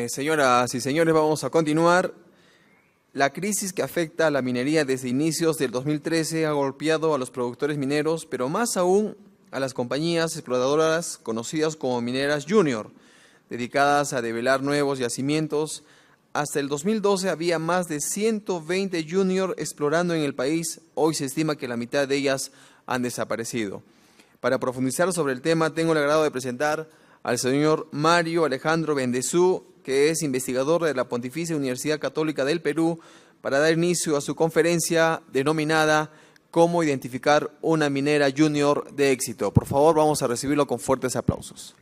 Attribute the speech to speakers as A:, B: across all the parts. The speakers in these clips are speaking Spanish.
A: Señoras y señores, vamos a continuar. La crisis que afecta a la minería desde inicios del 2013 ha golpeado a los productores mineros, pero más aún a las compañías explotadoras conocidas como mineras junior, dedicadas a develar nuevos yacimientos. Hasta el 2012 había más de 120 junior explorando en el país. Hoy se estima que la mitad de ellas han desaparecido. Para profundizar sobre el tema, tengo el agrado de presentar al señor Mario Alejandro Bendezú, que es investigador de la Pontificia Universidad Católica del Perú, para dar inicio a su conferencia denominada ¿Cómo identificar una minera junior de éxito? Por favor, vamos a recibirlo con fuertes aplausos.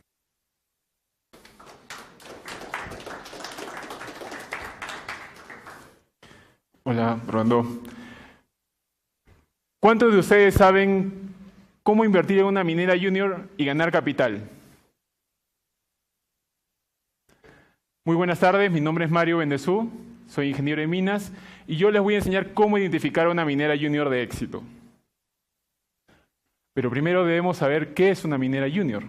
B: Hola, Rondo. ¿Cuántos de ustedes saben cómo invertir en una minera junior y ganar capital? Muy buenas tardes, mi nombre es Mario Bendezú, soy ingeniero de minas y yo les voy a enseñar cómo identificar una minera junior de éxito. Pero primero debemos saber qué es una minera junior.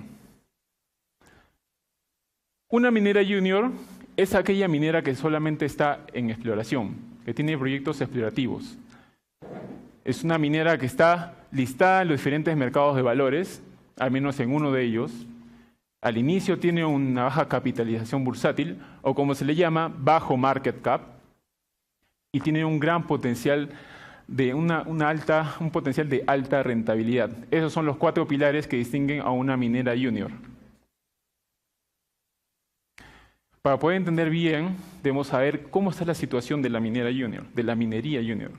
B: Una minera junior es aquella minera que solamente está en exploración, que tiene proyectos explorativos. Es una minera que está listada en los diferentes mercados de valores, al menos en uno de ellos. Al inicio tiene una baja capitalización bursátil, o como se le llama, bajo market cap, y tiene un gran potencial de un potencial de alta rentabilidad. Esos son los 4 pilares que distinguen a una minera junior. Para poder entender bien, debemos saber cómo está la situación de la minera junior, de la minería junior.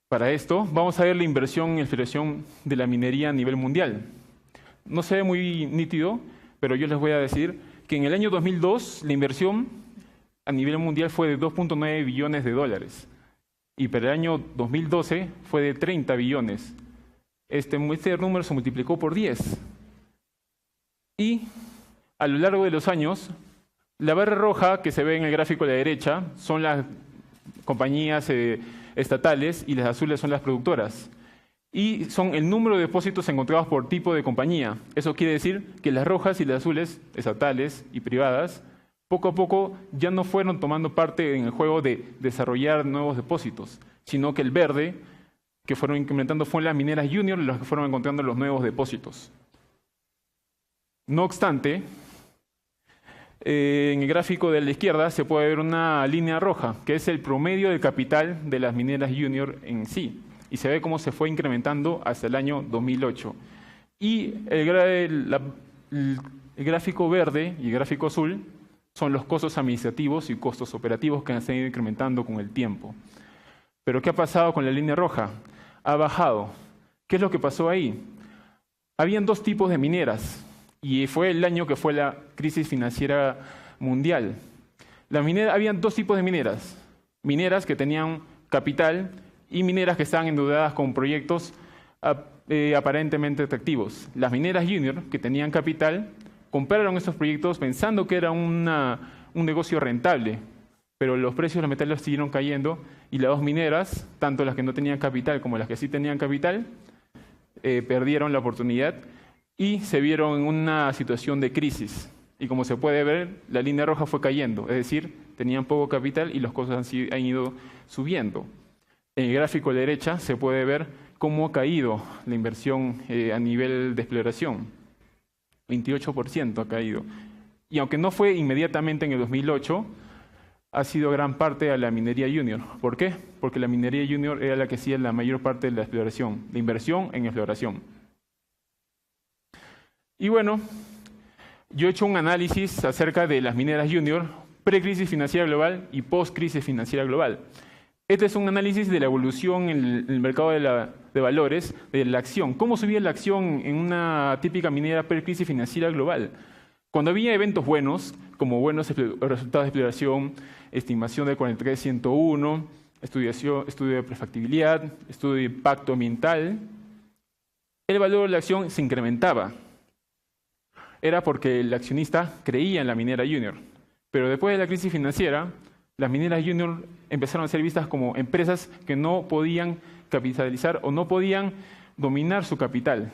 B: Para esto, vamos a ver la inversión en exploración de la minería a nivel mundial. No se ve muy nítido, pero yo les voy a decir que en el año 2002 la inversión a nivel mundial fue de 2.9 billones de dólares y para el año 2012 fue de 30 billones. Este número se multiplicó por 10. Y a lo largo de los años, la barra roja que se ve en el gráfico de la derecha son las compañías estatales y las azules son las productoras. Y son el número de depósitos encontrados por tipo de compañía. Eso quiere decir que las rojas y las azules, estatales y privadas, poco a poco ya no fueron tomando parte en el juego de desarrollar nuevos depósitos, sino que el verde que fueron incrementando fue las mineras junior las que fueron encontrando los nuevos depósitos. No obstante, en el gráfico de la izquierda se puede ver una línea roja, que es el promedio de capital de las mineras junior en sí. Y se ve cómo se fue incrementando hasta el año 2008. Y el gráfico verde y el gráfico azul son los costos administrativos y costos operativos que han seguido incrementando con el tiempo. Pero ¿qué ha pasado con la línea roja? Ha bajado. ¿Qué es lo que pasó ahí? Habían 2 tipos de mineras y fue el año que fue la crisis financiera mundial. Habían 2 tipos de mineras. Mineras que tenían capital y mineras que estaban endeudadas con proyectos aparentemente atractivos. Las mineras junior, que tenían capital, compraron esos proyectos pensando que era un negocio rentable, pero los precios de los metales siguieron cayendo y las 2 mineras, tanto las que no tenían capital como las que sí tenían capital, perdieron la oportunidad y se vieron en una situación de crisis. Y como se puede ver, la línea roja fue cayendo, es decir, tenían poco capital y los costos han ido subiendo. En el gráfico de la derecha se puede ver cómo ha caído la inversión a nivel de exploración. 28% ha caído. Y aunque no fue inmediatamente en el 2008, ha sido gran parte a la minería junior. ¿Por qué? Porque la minería junior era la que hacía la mayor parte de la exploración, de inversión en exploración. Y bueno, yo he hecho un análisis acerca de las mineras junior pre-crisis financiera global y post-crisis financiera global. Este es un análisis de la evolución en el mercado de valores, de la acción. ¿Cómo subía la acción en una típica minera pre-crisis financiera global? Cuando había eventos buenos, como buenos resultados de exploración, estimación del 43-101, estudio de prefactibilidad, estudio de impacto ambiental, el valor de la acción se incrementaba. Era porque el accionista creía en la minera junior. Pero después de la crisis financiera, las mineras junior empezaron a ser vistas como empresas que no podían capitalizar o no podían dominar su capital.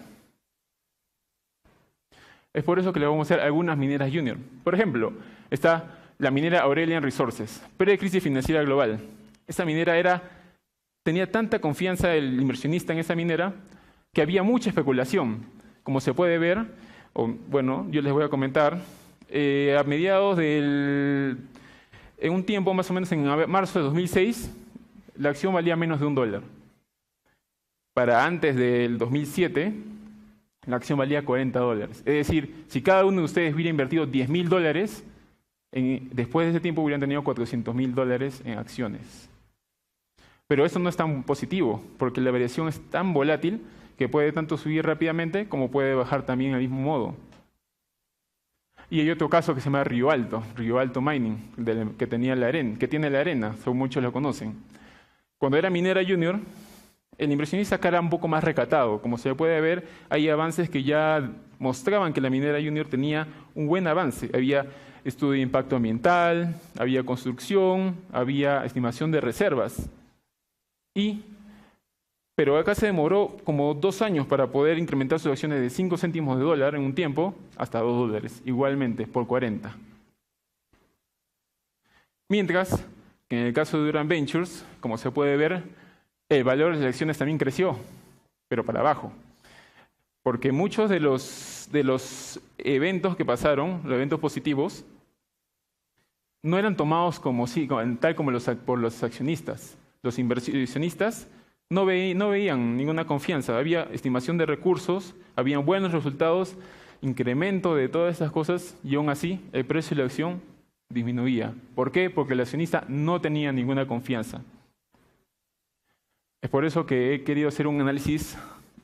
B: Es por eso que le vamos a hacer algunas mineras junior. Por ejemplo, está la minera Aurelian Resources, pre-crisis financiera global. Esa minera tenía tanta confianza el inversionista en esa minera que había mucha especulación. Como se puede ver, bueno, yo les voy a comentar, a mediados en un tiempo más o menos en marzo de 2006, la acción valía menos de $1. Para antes del 2007, la acción valía $40. Es decir, si cada uno de ustedes hubiera invertido $10.000, después de ese tiempo hubieran tenido $400.000 en acciones. Pero eso no es tan positivo, porque la variación es tan volátil que puede tanto subir rápidamente como puede bajar también del mismo modo. Y hay otro caso que se llama Río Alto Mining, que tiene la arena, según muchos lo conocen. Cuando era minera junior, el inversionista acá era un poco más recatado. Como se puede ver, hay avances que ya mostraban que la minera junior tenía un buen avance. Había estudio de impacto ambiental, había construcción, había estimación de reservas. Pero acá se demoró como 2 años para poder incrementar sus acciones de 5 céntimos de dólar en un tiempo hasta $2, igualmente, por 40. Mientras que en el caso de Durant Ventures, como se puede ver, el valor de las acciones también creció, pero para abajo. Porque muchos de los eventos que pasaron, los eventos positivos, no eran tomados tal como por los accionistas. Los inversionistas no veían ninguna confianza. Había estimación de recursos, habían buenos resultados, incremento de todas esas cosas, y aún así el precio de la acción disminuía. ¿Por qué? Porque el accionista no tenía ninguna confianza. Es por eso que he querido hacer un análisis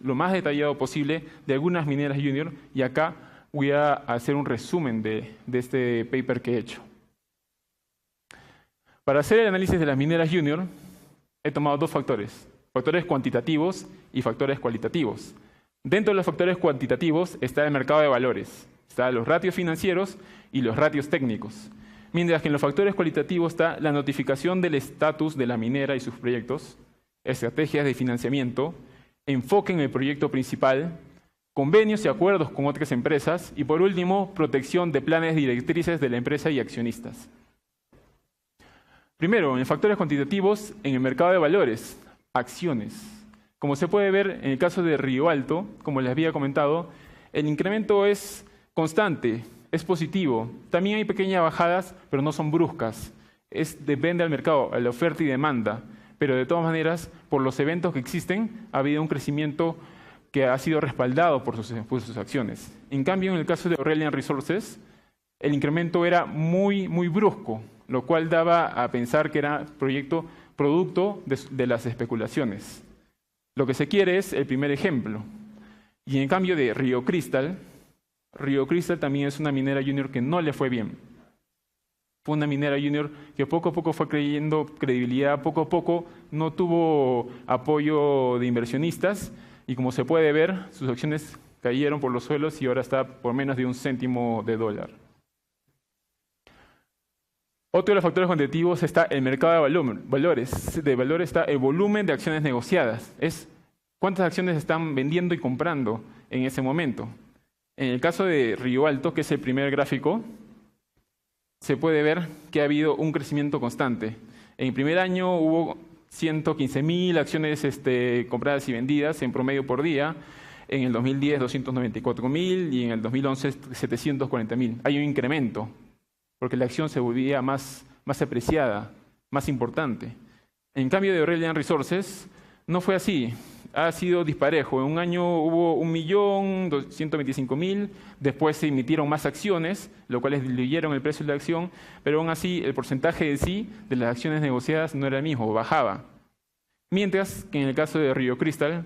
B: lo más detallado posible de algunas mineras junior, y acá voy a hacer un resumen de este paper que he hecho. Para hacer el análisis de las mineras junior, he tomado 2 factores cuantitativos y factores cualitativos. Dentro de los factores cuantitativos está el mercado de valores, están los ratios financieros y los ratios técnicos. Mientras que en los factores cualitativos está la notificación del estatus de la minera y sus proyectos, estrategias de financiamiento, enfoque en el proyecto principal, convenios y acuerdos con otras empresas y, por último, protección de planes directrices de la empresa y accionistas. Primero, en factores cuantitativos, en el mercado de valores, acciones. Como se puede ver en el caso de Río Alto, como les había comentado, el incremento es constante, es positivo. También hay pequeñas bajadas, pero no son bruscas. Depende del mercado, a la oferta y demanda. Pero de todas maneras, por los eventos que existen, ha habido un crecimiento que ha sido respaldado por sus acciones. En cambio, en el caso de Aurelian Resources, el incremento era muy brusco, lo cual daba a pensar que era producto de las especulaciones. Lo que se quiere es el primer ejemplo. Y en cambio de Rio Crystal también es una minera junior que no le fue bien. Fue una minera junior que poco a poco fue creyendo credibilidad, poco a poco no tuvo apoyo de inversionistas, y como se puede ver, sus acciones cayeron por los suelos y ahora está por menos de 1 céntimo de dólar. Otro de los factores cuantitativos está el mercado de valores. De valor está el volumen de acciones negociadas. Es cuántas acciones están vendiendo y comprando en ese momento. En el caso de Río Alto, que es el primer gráfico, se puede ver que ha habido un crecimiento constante. En el primer año hubo 115.000 acciones compradas y vendidas en promedio por día. En el 2010, 294.000 y en el 2011, 740.000. Hay un incremento, porque la acción se volvía más apreciada, más importante. En cambio de Aurelian Resources, no fue así. Ha sido disparejo. En un año hubo 1.125.000, después se emitieron más acciones, lo cual diluyeron el precio de la acción, pero aún así el porcentaje de las acciones negociadas no era el mismo, bajaba. Mientras que en el caso de Rio Crystal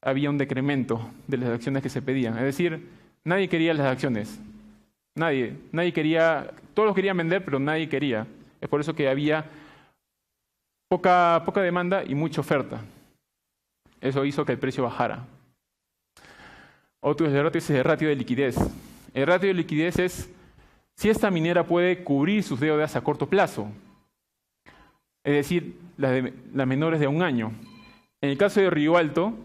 B: había un decremento de las acciones que se pedían. Es decir, nadie quería las acciones. Nadie quería, todos querían vender, pero nadie quería. Es por eso que había poca demanda y mucha oferta. Eso hizo que el precio bajara. Otro de los ratios es el ratio de liquidez. El ratio de liquidez es si esta minera puede cubrir sus deudas a corto plazo, es decir, las menores de 1 año. En el caso de Río Alto,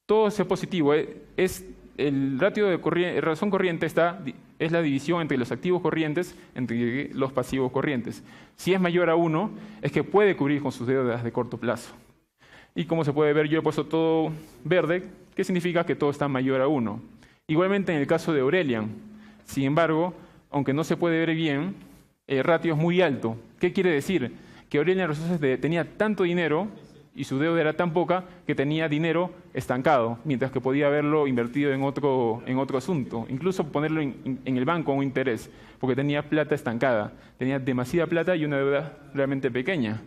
B: todo es positivo. Es el ratio de razón corriente es la división entre los activos corrientes entre los pasivos corrientes. Si es mayor a 1, es que puede cubrir con sus deudas de corto plazo. Y como se puede ver, yo he puesto todo verde, que significa que todo está mayor a 1. Igualmente en el caso de Aurelian. Sin embargo, aunque no se puede ver bien, el ratio es muy alto. ¿Qué quiere decir? Que Aurelian Resources tenía tanto dinero y su deuda era tan poca que tenía dinero estancado, mientras que podía haberlo invertido en otro asunto, incluso ponerlo en el banco a un interés, porque tenía plata estancada, tenía demasiada plata y una deuda realmente pequeña.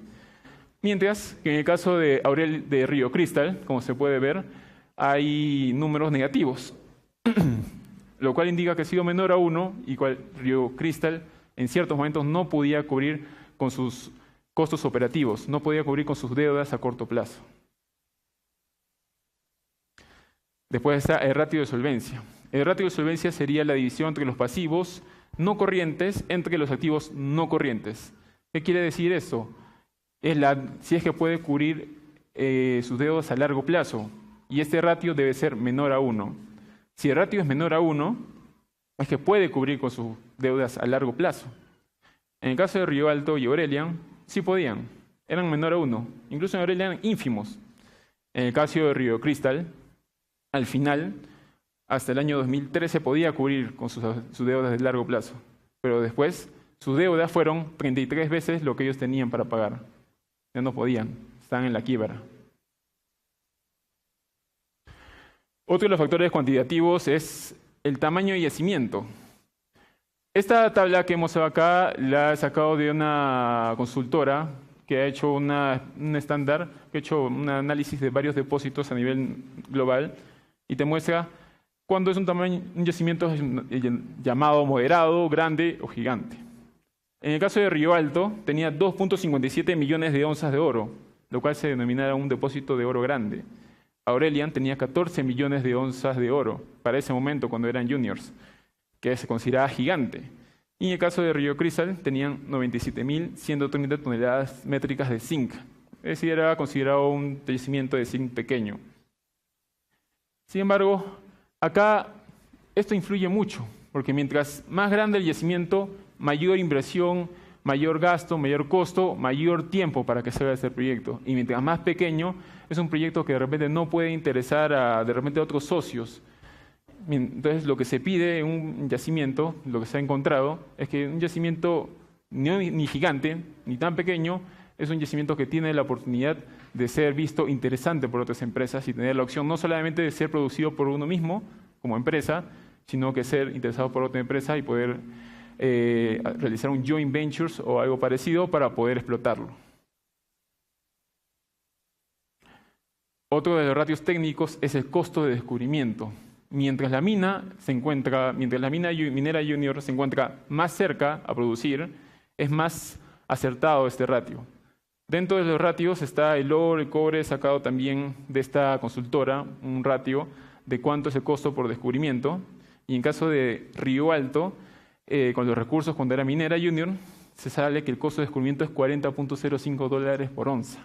B: Mientras que en el caso de Rio Crystal, como se puede ver, hay números negativos, lo cual indica que ha sido menor a 1 y cual Rio Crystal en ciertos momentos no podía cubrir con sus costos operativos, no podía cubrir con sus deudas a corto plazo. Después está el ratio de solvencia. El ratio de solvencia sería la división entre los pasivos no corrientes entre los activos no corrientes. ¿Qué quiere decir eso? Si es que puede cubrir sus deudas a largo plazo, y este ratio debe ser menor a 1. Si el ratio es menor a 1, es que puede cubrir con sus deudas a largo plazo. En el caso de Rio Alto y Aurelian, sí podían, eran menor a 1, incluso en Aurelian eran ínfimos. En el caso de Rio Crystal, al final, hasta el año 2013 podía cubrir con sus deudas de largo plazo, pero después sus deudas fueron 33 veces lo que ellos tenían para pagar. Ya no podían, estaban en la quiebra. Otro de los factores cuantitativos es el tamaño de yacimiento. Esta tabla que hemos acá la he sacado de una consultora que ha hecho un estándar, que ha hecho un análisis de varios depósitos a nivel global y te muestra cuándo es un yacimiento llamado moderado, grande o gigante. En el caso de Rio Alto tenía 2.57 millones de onzas de oro, lo cual se denominaba un depósito de oro grande. Aurelian tenía 14 millones de onzas de oro para ese momento cuando eran juniors, que se consideraba gigante. Y en el caso de Rio Crystal tenían 97.130 toneladas métricas de zinc, es decir, era considerado un yacimiento de zinc pequeño. Sin embargo, acá esto influye mucho, porque mientras más grande el yacimiento, mayor inversión, mayor gasto, mayor costo, mayor tiempo para que se haga este proyecto. Y mientras más pequeño, es un proyecto que de repente no puede interesar a otros socios. Entonces, lo que se pide en un yacimiento, lo que se ha encontrado, es que un yacimiento ni gigante, ni tan pequeño, es un yacimiento que tiene la oportunidad de ser visto interesante por otras empresas y tener la opción no solamente de ser producido por uno mismo como empresa, sino que ser interesado por otra empresa y poder realizar un joint ventures o algo parecido para poder explotarlo. Otro de los ratios técnicos es el costo de descubrimiento. Mientras la minera junior se encuentra más cerca a producir, es más acertado este ratio. Dentro de los ratios está el oro, el cobre, sacado también de esta consultora, un ratio de cuánto es el costo por descubrimiento. Y en caso de Rio Alto, con los recursos cuando era minera junior, se sale que el costo de descubrimiento es $40.05 por onza.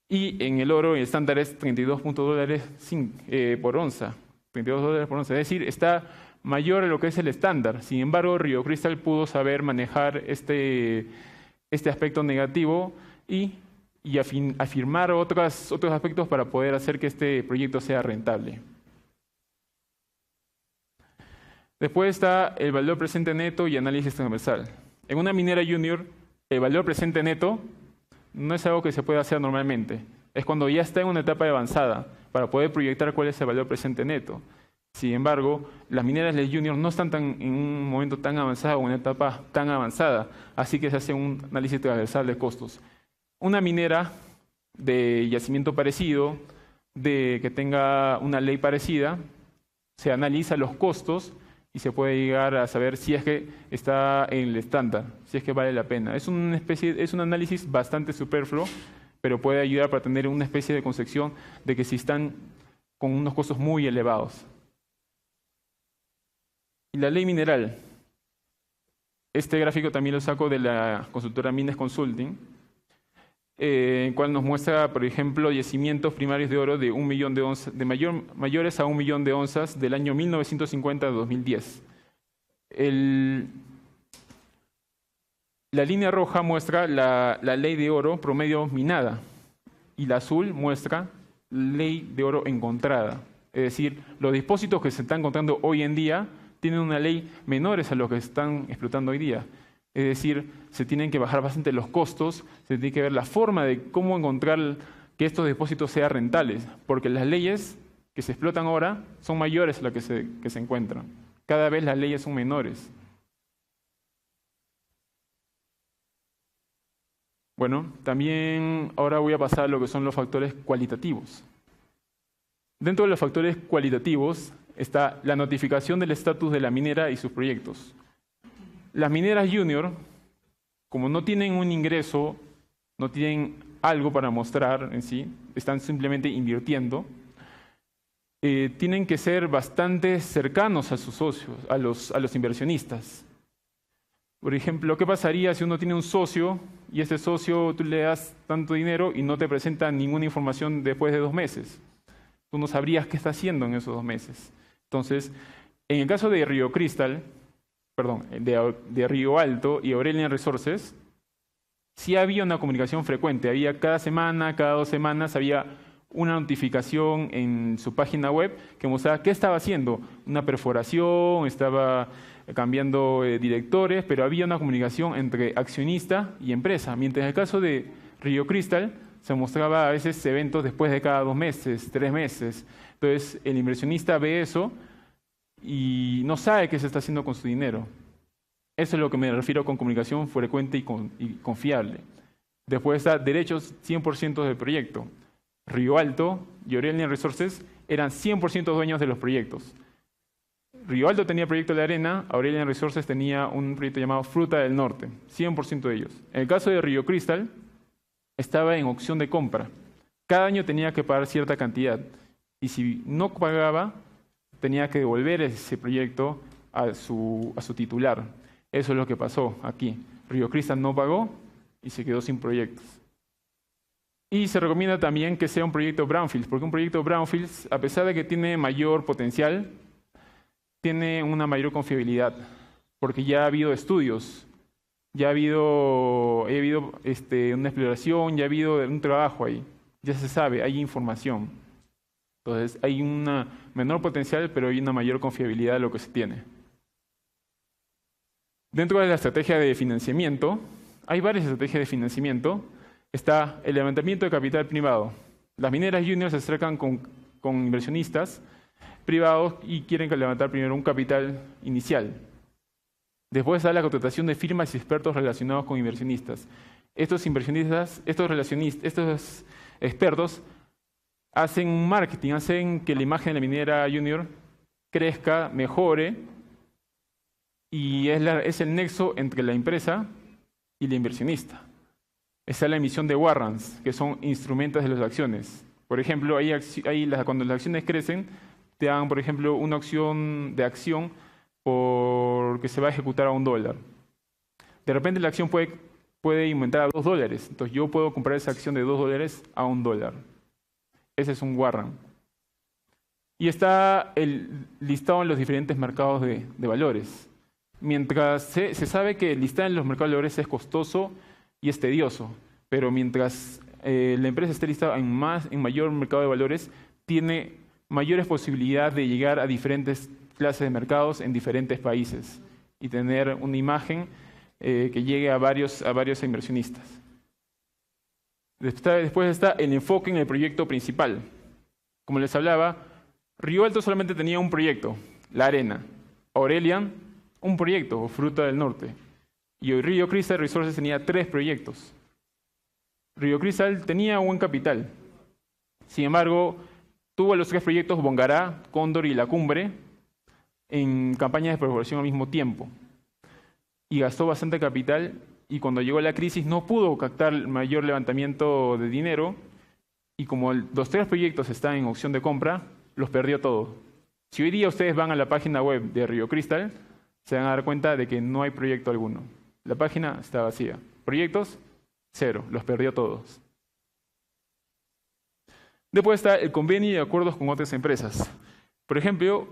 B: Y en el oro el estándar es $32 por onza. $32 por onza. Es decir, está mayor a lo que es el estándar. Sin embargo, Rio Crystal pudo saber manejar este aspecto negativo y afirmar otros aspectos para poder hacer que este proyecto sea rentable. Después está el valor presente neto y análisis transversal. En una minera junior, el valor presente neto no es algo que se puede hacer normalmente. Es cuando ya está en una etapa avanzada para poder proyectar cuál es el valor presente neto. Sin embargo, las mineras de junior no están en un momento tan avanzado o en una etapa tan avanzada, así que se hace un análisis transversal de costos. Una minera de yacimiento parecido, que tenga una ley parecida, se analiza los costos y se puede llegar a saber si es que está en el estándar, si es que vale la pena. Es un análisis bastante superfluo, pero puede ayudar para tener una especie de concepción de que si están con unos costos muy elevados. Y la ley mineral. Este gráfico también lo saco de la consultora Mines Consulting. el cual nos muestra, por ejemplo, yacimientos primarios de oro de 1 millón de onzas, mayores a 1 millón de onzas del año 1950 a 2010. La línea roja muestra la ley de oro promedio minada y la azul muestra ley de oro encontrada. Es decir, los depósitos que se están encontrando hoy en día tienen una ley menores a los que se están explotando hoy día. Es decir, se tienen que bajar bastante los costos, se tiene que ver la forma de cómo encontrar que estos depósitos sean rentables, porque las leyes que se explotan ahora son mayores a las que se encuentran. Cada vez las leyes son menores. Bueno, también ahora voy a pasar a lo que son los factores cualitativos. Dentro de los factores cualitativos está la notificación del estatus de la minera y sus proyectos. Las mineras junior, como no tienen un ingreso, no tienen algo para mostrar en sí, están simplemente invirtiendo, tienen que ser bastante cercanos a sus socios, a los inversionistas. Por ejemplo, ¿qué pasaría si uno tiene un socio y ese socio tú le das tanto dinero y no te presenta ninguna información después de 2 meses? Tú no sabrías qué está haciendo en esos 2 meses. Entonces, en el caso de Rio Alto y Aurelian Resources, sí había una comunicación frecuente. Había cada semana, cada 2 semanas, había una notificación en su página web que mostraba qué estaba haciendo. Una perforación, estaba cambiando directores, pero había una comunicación entre accionista y empresa. Mientras en el caso de Rio Crystal se mostraba a veces eventos después de cada 2 meses, 3 meses. Entonces el inversionista ve eso y no sabe qué se está haciendo con su dinero. Eso es lo que me refiero con comunicación frecuente y confiable. Después está derechos 100% del proyecto. Rio Alto y Aurelian Resources eran 100% dueños de los proyectos. Rio Alto tenía proyecto de arena, Aurelian Resources tenía un proyecto llamado Fruta del Norte, 100% de ellos. En el caso de Rio Crystal, estaba en opción de compra. Cada año tenía que pagar cierta cantidad y si no pagaba, tenía que devolver ese proyecto a su titular. Eso es lo que pasó aquí. Rio Crystal no pagó y se quedó sin proyectos. Y se recomienda también que sea un proyecto brownfields, porque un proyecto brownfields, a pesar de que tiene mayor potencial, tiene una mayor confiabilidad, porque ya ha habido estudios, ya ha habido una exploración, ya ha habido un trabajo ahí, ya se sabe, hay información. Entonces hay una menor potencial, pero hay una mayor confiabilidad de lo que se tiene. Dentro de la estrategia de financiamiento, hay varias estrategias de financiamiento. Está el levantamiento de capital privado. Las mineras juniors se acercan con inversionistas privados y quieren levantar primero un capital inicial. Después está la contratación de firmas y expertos relacionados con inversionistas. Estos expertos hacen marketing, hacen que la imagen de la minera junior crezca, mejore, y es el nexo entre la empresa y el inversionista. Está la emisión de warrants, que son instrumentos de las acciones. Por ejemplo, cuando las acciones crecen, te dan, por ejemplo, una opción de acción porque se va a ejecutar a $1. De repente la acción puede aumentar a $2. Entonces yo puedo comprar esa acción de $2 a $1. Ese es un warrant. Y está el listado en los diferentes mercados de valores. Mientras se sabe que listar en los mercados de valores es costoso y es tedioso, pero mientras la empresa esté listada en mayor mercado de valores, tiene mayores posibilidades de llegar a diferentes clases de mercados en diferentes países y tener una imagen que llegue a varios inversionistas. Después está el enfoque en el proyecto principal. Como les hablaba, Rio Alto solamente tenía un proyecto, la arena. Aurelian, un proyecto, Fruta del Norte. Y Rio Crystal Resources tenía 3 proyectos. Rio Crystal tenía buen capital. Sin embargo, tuvo los 3 proyectos Bongará, Cóndor y La Cumbre en campañas de perforación al mismo tiempo. Y gastó bastante capital y cuando llegó la crisis no pudo captar el mayor levantamiento de dinero y como los 3 proyectos están en opción de compra, los perdió todos. Si hoy día ustedes van a la página web de Rio Crystal, se van a dar cuenta de que no hay proyecto alguno. La página está vacía. Proyectos, 0, los perdió todos. Después está el convenio y acuerdos con otras empresas. Por ejemplo,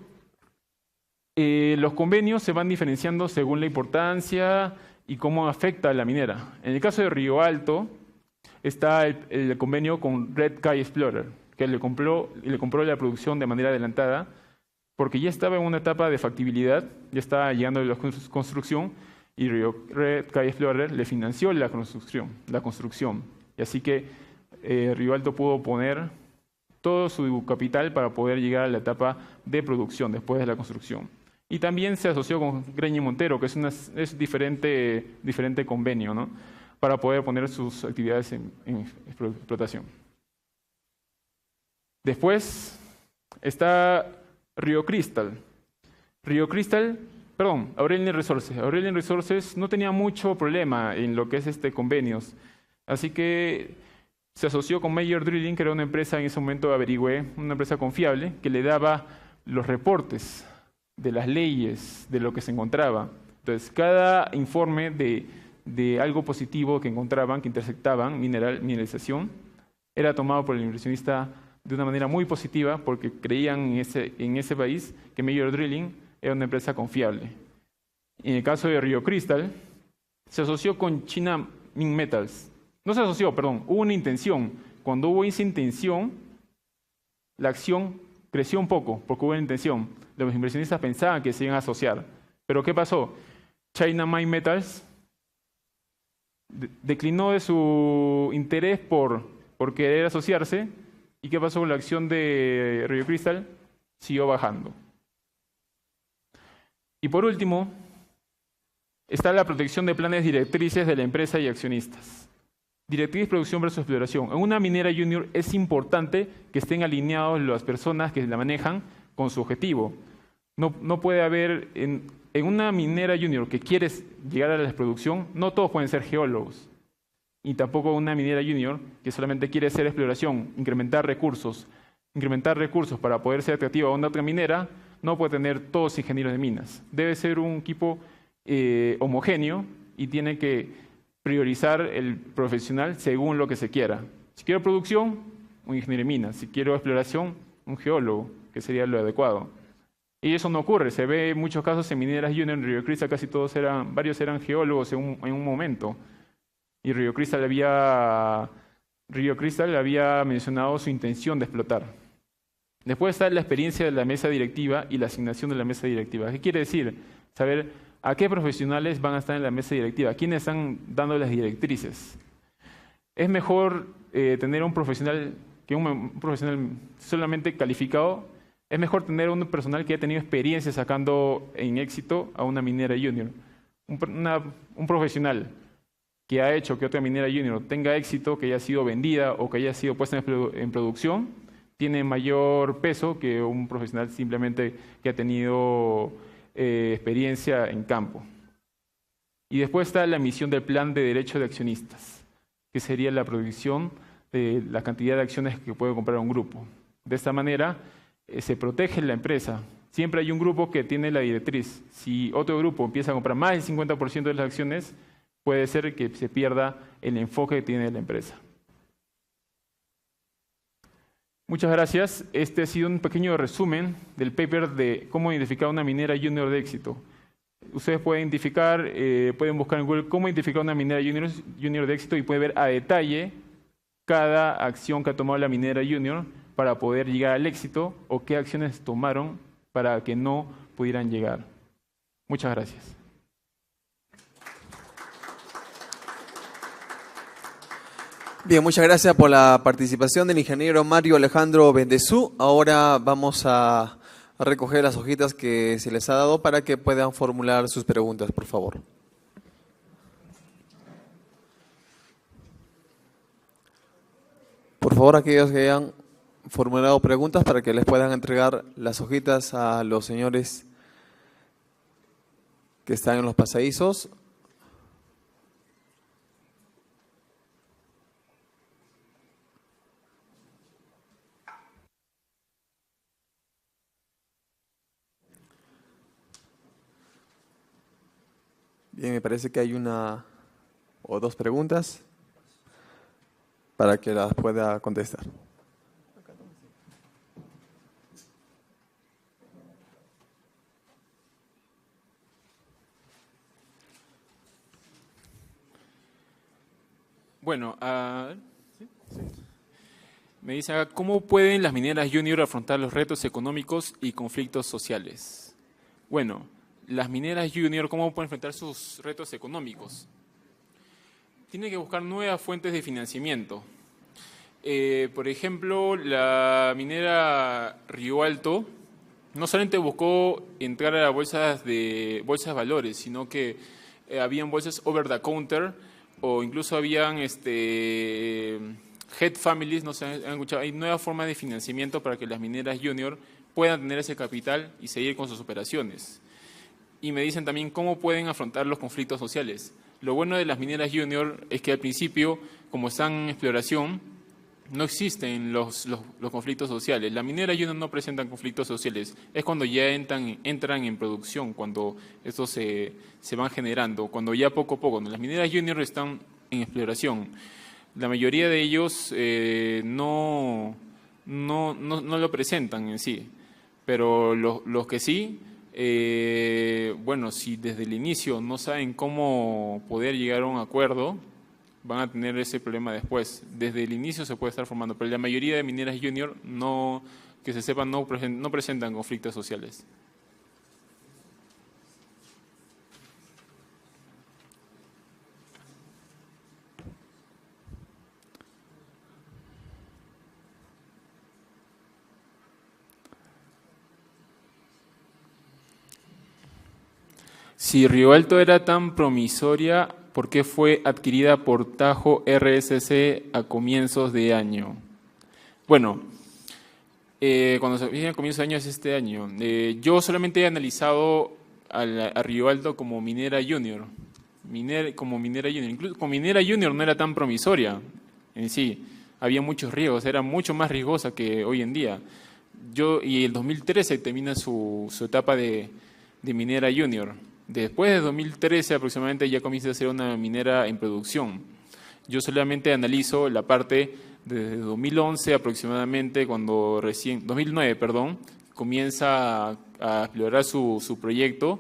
B: los convenios se van diferenciando según la importancia y cómo afecta a la minera. En el caso de Río Alto, está el convenio con Red Sky Explorer, que le compró la producción de manera adelantada, porque ya estaba en una etapa de factibilidad, ya estaba llegando a la construcción, y Red Sky Explorer le financió la construcción. Y así que Río Alto pudo poner todo su capital para poder llegar a la etapa de producción después de la construcción. Y también se asoció con Gränges Montero, que es diferente convenio, ¿no?, para poder poner sus actividades en explotación. Después está Rio Crystal. Aurelian Resources. Aurelian Resources no tenía mucho problema en lo que es convenios. Así que se asoció con Major Drilling, que era una empresa, en ese momento averigüé, una empresa confiable, que le daba los reportes de las leyes, de lo que se encontraba. Entonces, cada informe de algo positivo que encontraban, que intersectaban mineralización, era tomado por el inversionista de una manera muy positiva, porque creían en ese país que Major Drilling era una empresa confiable. En el caso de Rio Crystal, se asoció con China Minmetals. No se asoció, perdón, hubo una intención. Cuando hubo esa intención, la acción creció un poco, porque hubo una intención. Los inversionistas pensaban que se iban a asociar. Pero ¿qué pasó? China Minmetals declinó de su interés por querer asociarse. ¿Y qué pasó con la acción de Rio Crystal? Siguió bajando. Y por último, está la protección de planes directrices de la empresa y accionistas. Directriz, producción versus exploración. En una minera junior es importante que estén alineados las personas que la manejan con su objetivo. No puede haber, en una minera junior que quiere llegar a la producción, no todos pueden ser geólogos. Y tampoco una minera junior que solamente quiere hacer exploración, incrementar recursos para poder ser atractiva a una otra minera, no puede tener todos ingenieros de minas. Debe ser un equipo homogéneo y tiene que priorizar el profesional según lo que se quiera. Si quiero producción, un ingeniero de minas. Si quiero exploración, un geólogo, que sería lo adecuado. Y eso no ocurre. Se ve en muchos casos en mineras junior, en Rio Crystal varios eran geólogos en un momento. Y Rio Crystal había mencionado su intención de explotar. Después está la experiencia de la mesa directiva y la asignación de la mesa directiva. ¿Qué quiere decir? Saber a qué profesionales van a estar en la mesa directiva, quiénes están dando las directrices. Es mejor tener un profesional que un profesional solamente calificado. Es mejor tener un personal que haya tenido experiencia sacando en éxito a una minera junior. Un profesional que ha hecho que otra minera junior tenga éxito, que haya sido vendida o que haya sido puesta en producción, tiene mayor peso que un profesional simplemente que ha tenido experiencia en campo. Y después está la emisión del plan de derecho de accionistas, que sería la prohibición de la cantidad de acciones que puede comprar un grupo. De esta manera se protege la empresa. Siempre hay un grupo que tiene la directriz. Si otro grupo empieza a comprar más del 50% de las acciones, puede ser que se pierda el enfoque que tiene la empresa. Muchas gracias. Este ha sido un pequeño resumen del paper de cómo identificar una minera junior de éxito. Ustedes pueden buscar en Google cómo identificar una minera junior de éxito y pueden ver a detalle cada acción que ha tomado la minera junior para poder llegar al éxito o qué acciones tomaron para que no pudieran llegar. Muchas gracias.
A: Bien, muchas gracias por la participación del ingeniero Mario Alejandro Bendezú. Ahora vamos a recoger las hojitas que se les ha dado para que puedan formular sus preguntas, por favor. Por favor, aquellos que hayan formulado preguntas para que les puedan entregar las hojitas a los señores que están en los pasadizos. Bien, me parece que hay una o dos preguntas para que las pueda contestar.
B: Bueno, me dice acá, ¿cómo pueden las mineras junior afrontar los retos económicos y conflictos sociales? Bueno, las mineras junior, ¿cómo pueden enfrentar sus retos económicos? Tienen que buscar nuevas fuentes de financiamiento. Por ejemplo, la minera Río Alto no solamente buscó entrar a bolsas de valores, sino que habían bolsas over the counter o incluso habían head families, no sé, han escuchado, hay nuevas formas de financiamiento para que las mineras junior puedan tener ese capital y seguir con sus operaciones. Y me dicen también cómo pueden afrontar los conflictos sociales. Lo bueno de las mineras junior es que al principio, como están en exploración, no existen los conflictos sociales. Las mineras junior no presentan conflictos sociales. Es cuando ya entran en producción, cuando estos se van generando, cuando ya poco a poco. Las mineras junior están en exploración. La mayoría de ellos no lo presentan en sí, pero los que sí, bueno, si desde el inicio no saben cómo poder llegar a un acuerdo, van a tener ese problema después. Desde el inicio se puede estar formando, pero la mayoría de mineras junior, que se sepan, no presentan conflictos sociales. Si Río Alto era tan promisoria, ¿por qué fue adquirida por Tajo RSC a comienzos de año? Bueno, cuando se viene a comienzos de año es este año. Yo solamente he analizado a Río Alto como minera junior. Incluso como minera junior no era tan promisoria en sí. Había muchos riesgos, era mucho más riesgosa que hoy en día. Y el 2013 termina su etapa de minera junior. Después de 2013 aproximadamente ya comienza a ser una minera en producción. Yo solamente analizo la parte desde 2011 aproximadamente, 2009, perdón, comienza a explorar su proyecto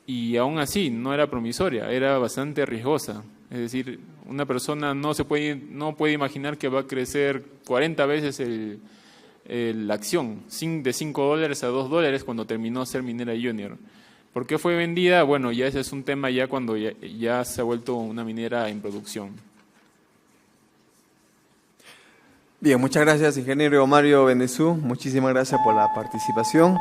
B: y aún así no era promisoria, era bastante riesgosa. Es decir, una persona no puede imaginar que va a crecer 40 veces la acción, de $5 a $2 cuando terminó de ser minera junior. ¿Por qué fue vendida? Bueno, ya ese es un tema ya cuando ya se ha vuelto una minera en producción.
A: Bien, muchas gracias, ingeniero Mario Bendezú. Muchísimas gracias por la participación.